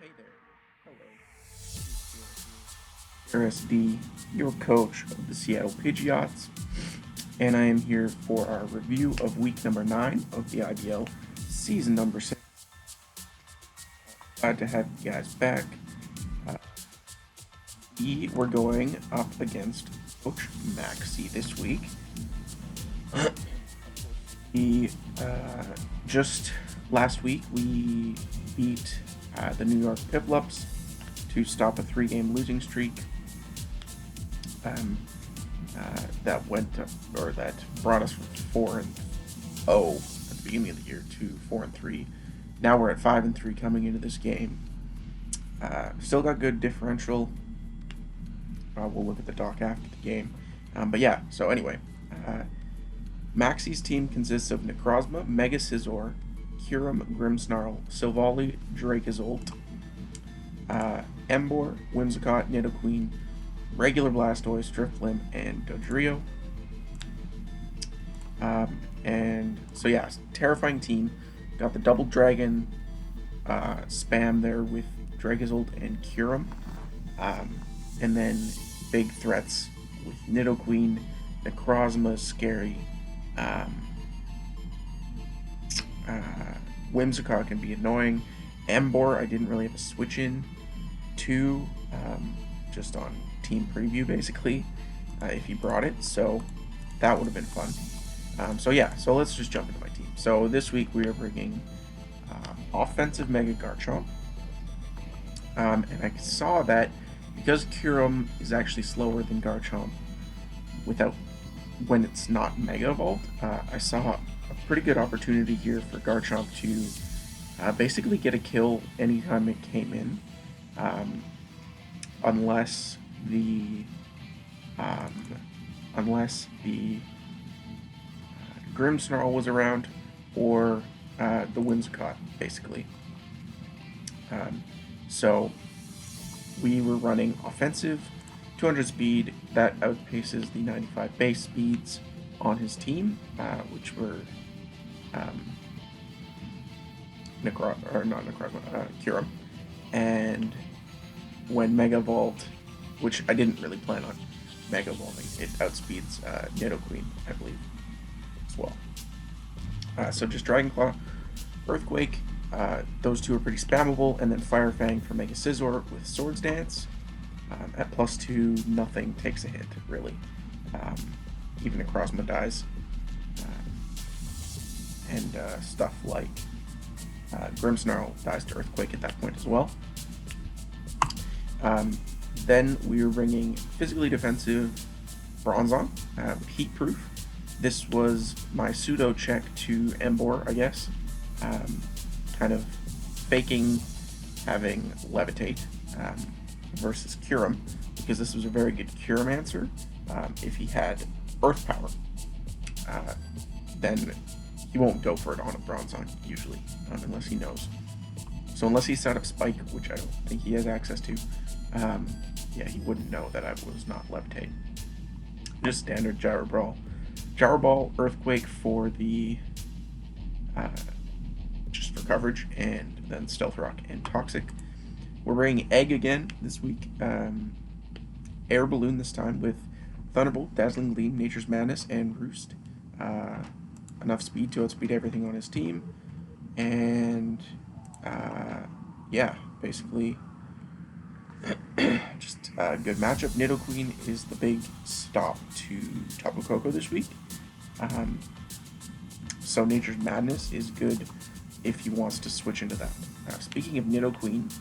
Hey there. Hello. RSD, your coach of the Seattle Pidgeots, and I am here for our review of week number 9 of the IBL, season number 6. Glad to have you guys back. We're going up against Coach Maxie this week. Just last week, we beat the New York Piplups to stop a 3-game losing streak. That brought us from 4-0 at the beginning of the year to 4-3. Now we're at 5-3 coming into this game. Still got good differential. We'll look at the doc after the game. But yeah, so anyway, Maxie's team consists of Necrozma, Mega Scizor, Kyurem, Grimmsnarl, Silvally, Dracozolt, Emboar, Whimsicott, Nidoqueen, regular Blastoise, Drifblim, and Dodrio. And so yeah, terrifying team. Got the double dragon spam there with Dracozolt and Kyurem. And then big threats with Nidoqueen, Necrozma, Scary. Whimsicott can be annoying. Emboar, I didn't really have a switch in to, just on team preview basically, if he brought it, so that would have been fun. So yeah, so let's just jump into my team. So this week we are bringing offensive Mega-Garchomp, and I saw that because Kyurem is actually slower than Garchomp when it's not Mega Evolved, I saw a pretty good opportunity here for Garchomp to basically get a kill anytime it came in, unless the Grimmsnarl was around, or the Whimsicott, basically. So we were running offensive, 200 speed, that outpaces the 95 base speeds on his team, which were Kyurem. And when Mega Evolved, which I didn't really plan on Mega Evolving, it outspeeds Nidoqueen, I believe, as well. So just Dragon Claw, Earthquake, those two are pretty spammable, and then Fire Fang for Mega Scizor with Swords Dance. At +2, nothing takes a hit, really. Even Necrozma dies. And stuff like Grimmsnarl dies to Earthquake at that point as well. Then we were bringing physically defensive Bronzong, Heat Proof. This was my pseudo check to Emboar, I guess. Kind of faking having Levitate versus Kyurem, because this was a very good Kyurem answer. If he had Earth Power, then he won't go for it on a Bronzong usually, unless he knows. So unless he set up Spike, which I don't think he has access to, yeah, he wouldn't know that I was not Levitate. Just standard Gyro Ball. Gyro Ball, Earthquake for the just for coverage, and then Stealth Rock and Toxic. We're bringing Egg again this week. Air Balloon this time with Thunderbolt, Dazzling Gleam, Nature's Madness, and Roost. Enough speed to outspeed everything on his team. And yeah, basically just a good matchup. Nidoqueen is the big stop to Tapu Koko this week. So Nature's Madness is good if he wants to switch into that. Speaking of Nidoqueen,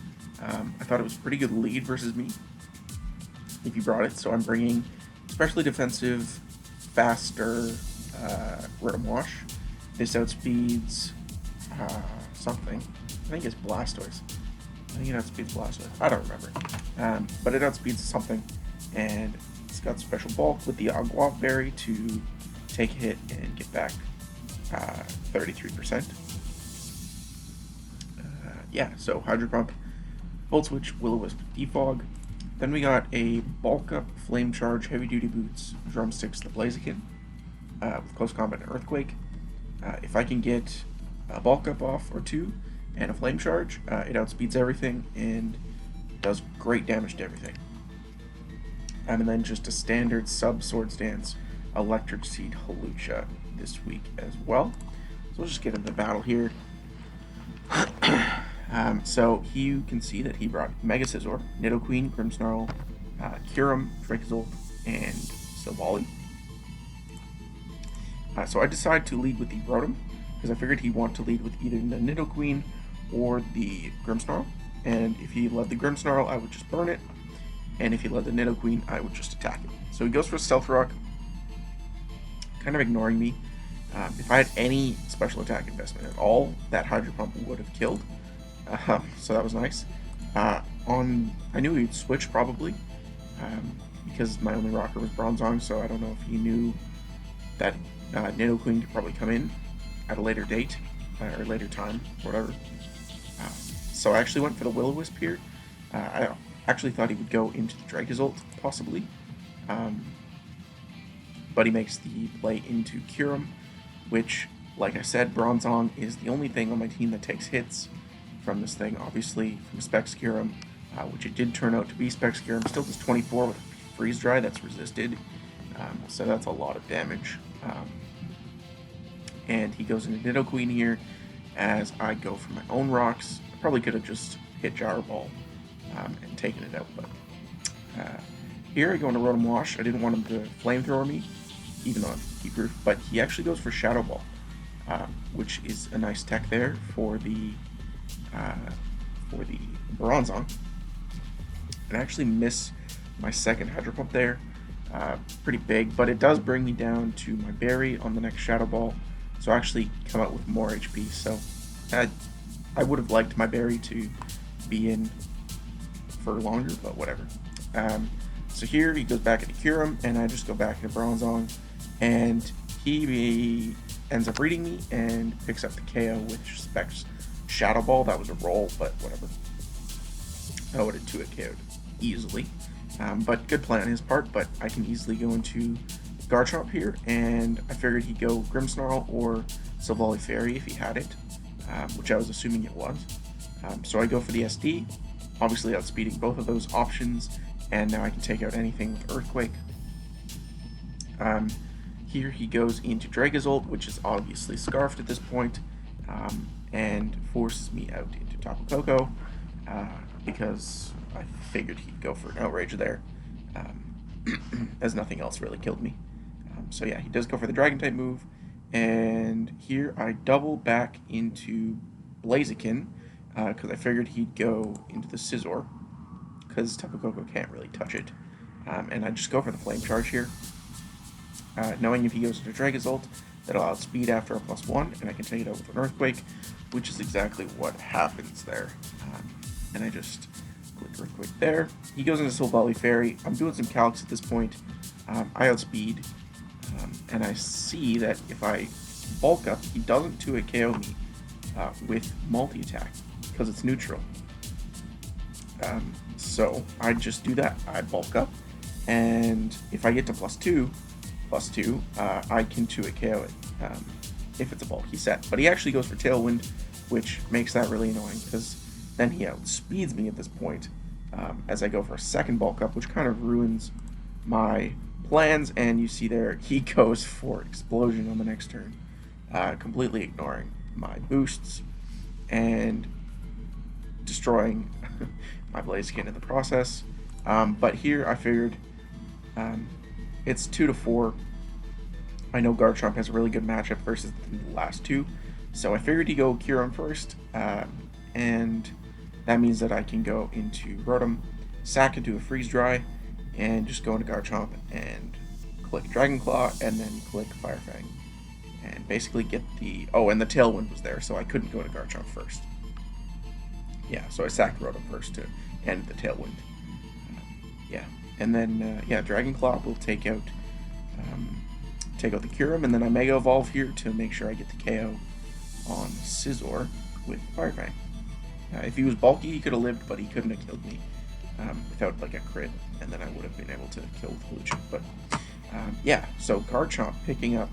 I thought it was a pretty good lead versus me if you brought it. So I'm bringing especially defensive, faster Rhythm Wash. This outspeeds something. I think it's Blastoise. I think it outspeeds Blastoise. I don't remember. But it outspeeds something. And it's got special bulk with the Agua Berry to take a hit and get back 33%. Yeah, so Hydro Pump, Volt Switch, Will-O-Wisp, Defog. Then we got a Bulk Up, Flame Charge, Heavy Duty Boots, Drumsticks, the Blaziken, with Close Combat and Earthquake. If I can get a Bulk Up off or two, and a Flame Charge. It outspeeds everything and does great damage to everything. And then just a standard sub-Swords Dance Electric Seed Hawlucha this week as well. So we'll just get into the battle here. So you can see that he brought Mega Scizor, Nidoqueen, Grimmsnarl, Kyurem, Dracozolt, and Silvally. So I decided to lead with the Rotom, because I figured he'd want to lead with either the Nidoqueen or the Grimmsnarl. And if he led the Grimmsnarl, I would just burn it. And if he led the Nidoqueen, I would just attack it. So he goes for Stealth Rock, kind of ignoring me. If I had any special attack investment at all, that Hydro Pump would have killed. So that was nice. I knew he'd switch probably, because my only rocker was Bronzong, so I don't know if he knew that Nidoqueen could probably come in at a later date, or later time, or whatever. So I actually went for the Will-O-Wisp here. I actually thought he would go into the Dracozolt, possibly. But he makes the play into Kyurem, which, like I said, Bronzong is the only thing on my team that takes hits from this thing. Obviously, from Specs Kyurem, which it did turn out to be Specs Kyurem, still does 24 with a Freeze Dry that's resisted. So that's a lot of damage. And he goes into Nidoqueen here as I go for my own rocks. I probably could have just hit Gyro Ball and taken it out, but here I go into Rotom Wash. I didn't want him to Flamethrower me, even though I'm Heat-Proof, but he actually goes for Shadow Ball, which is a nice tech there for the Bronzong. And I actually miss my second Hydro Pump there, pretty big, but it does bring me down to my Berry on the next Shadow Ball, so I actually come out with more HP. So I would have liked my Berry to be in for longer, but whatever. So here he goes back into Kyurem, and I just go back into Bronzong, and he ends up reading me and picks up the KO with Specs Shadow Ball. That was a roll, but whatever. I would have 2-hit KO'd easily. But good play on his part, but I can easily go into Garchomp here, and I figured he'd go Grimmsnarl or Silvally Fairy if he had it, which I was assuming it was. So I go for the SD, obviously outspeeding both of those options, and now I can take out anything with Earthquake. Here he goes into Dracozolt, which is obviously Scarfed at this point, and forces me out into Tapu Koko, because I figured he'd go for an Outrage there, as nothing else really killed me. So yeah, he does go for the Dragon-type move, and here I double back into Blaziken, because I figured he'd go into the Scizor, because Tapu Koko can't really touch it. And I just go for the Flame Charge here, knowing if he goes into Dracozolt, that'll outspeed after a +1, and I can take it out with an Earthquake, which is exactly what happens there. And I just click Earthquake there. He goes into Silvally Fairy. I'm doing some calcs at this point. I outspeed, and I see that if I bulk up, he doesn't 2-hit KO me with multi-attack, because it's neutral. So I just do that. I bulk up, and if I get to +2, I can 2-hit KO it if it's a bulky set. But he actually goes for Tailwind, which makes that really annoying, because then he outspeeds me at this point as I go for a second bulk up, which kind of ruins my plans. And you see there, he goes for Explosion on the next turn, completely ignoring my boosts and destroying my Blaziken in the process. But here I figured it's 2-4. I know Garchomp has a really good matchup versus the last two, so I figured he'd go Kyurem first, and that means that I can go into Rotom, sack into a Freeze Dry, and just go into Garchomp and click Dragon Claw, and then click Fire Fang, and basically get the... Oh, and the Tailwind was there, so I couldn't go to Garchomp first. Yeah, so I sacked Rotom first to end the Tailwind. Yeah, and then, yeah, Dragon Claw will take out the Kyurem, and then I Mega Evolve here to make sure I get the KO on Scizor with Fire Fang. If he was bulky, he could have lived, but he couldn't have killed me without like a crit, and then I would have been able to kill the Hawlucha. But yeah, so Garchomp picking up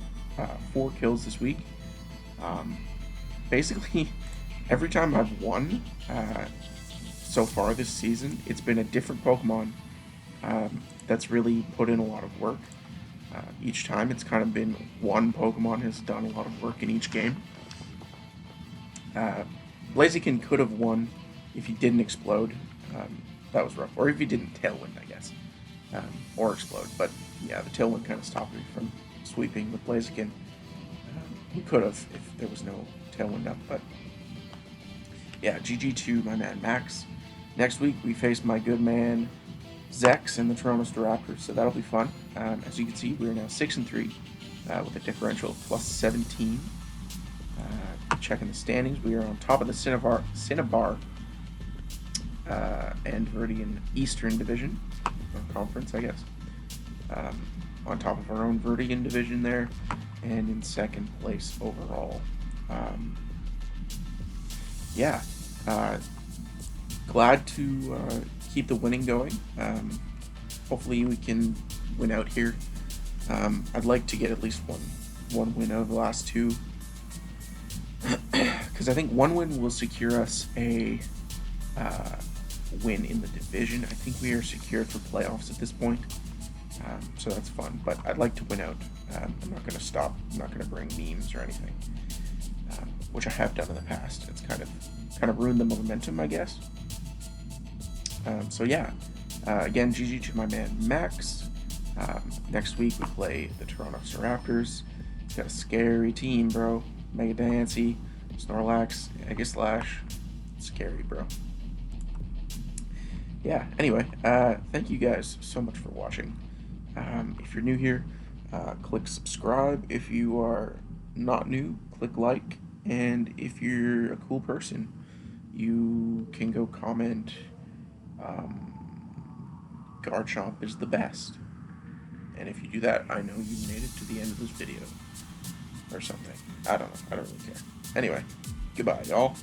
4 kills this week. Basically, every time I've won so far this season, it's been a different Pokemon that's really put in a lot of work. Each time it's kind of been one Pokemon has done a lot of work in each game. Blaziken could have won if he didn't explode. That was rough. Or if he didn't Tailwind, I guess. Or explode. But yeah, the Tailwind kind of stopped me from sweeping with Blaziken. He could have if there was no Tailwind up. But yeah, GG to my man Max. Next week we face my good man Zex and the Toronto Raptors, so that'll be fun. As you can see, we're now 6-3 with a differential of plus 17. Checking the standings, we are on top of the Cinnabar and Viridian Eastern Division, or Conference, I guess. On top of our own Viridian Division there, and in second place overall. Yeah, glad to keep the winning going. Hopefully we can win out here. I'd like to get at least one win out of the last two, because I think one win will secure us a win in the division. I think we are secured for playoffs at this point, so that's fun. But I'd like to win out. I'm not going to stop. I'm not going to bring memes or anything, which I have done in the past. It's kind of ruined the momentum, I guess. So yeah, again, GG to my man Max. Next week we play the Toronto Raptors. It's got a scary team, bro. Mega Dancy, Snorlax, Aegislash. Scary, bro. Yeah, anyway, thank you guys so much for watching. If you're new here, click subscribe. If you are not new, click like. And if you're a cool person, you can go comment, Garchomp is the best. And if you do that, I know you made it to the end of this video. Or something. I don't know. I don't really care. Anyway, goodbye, y'all.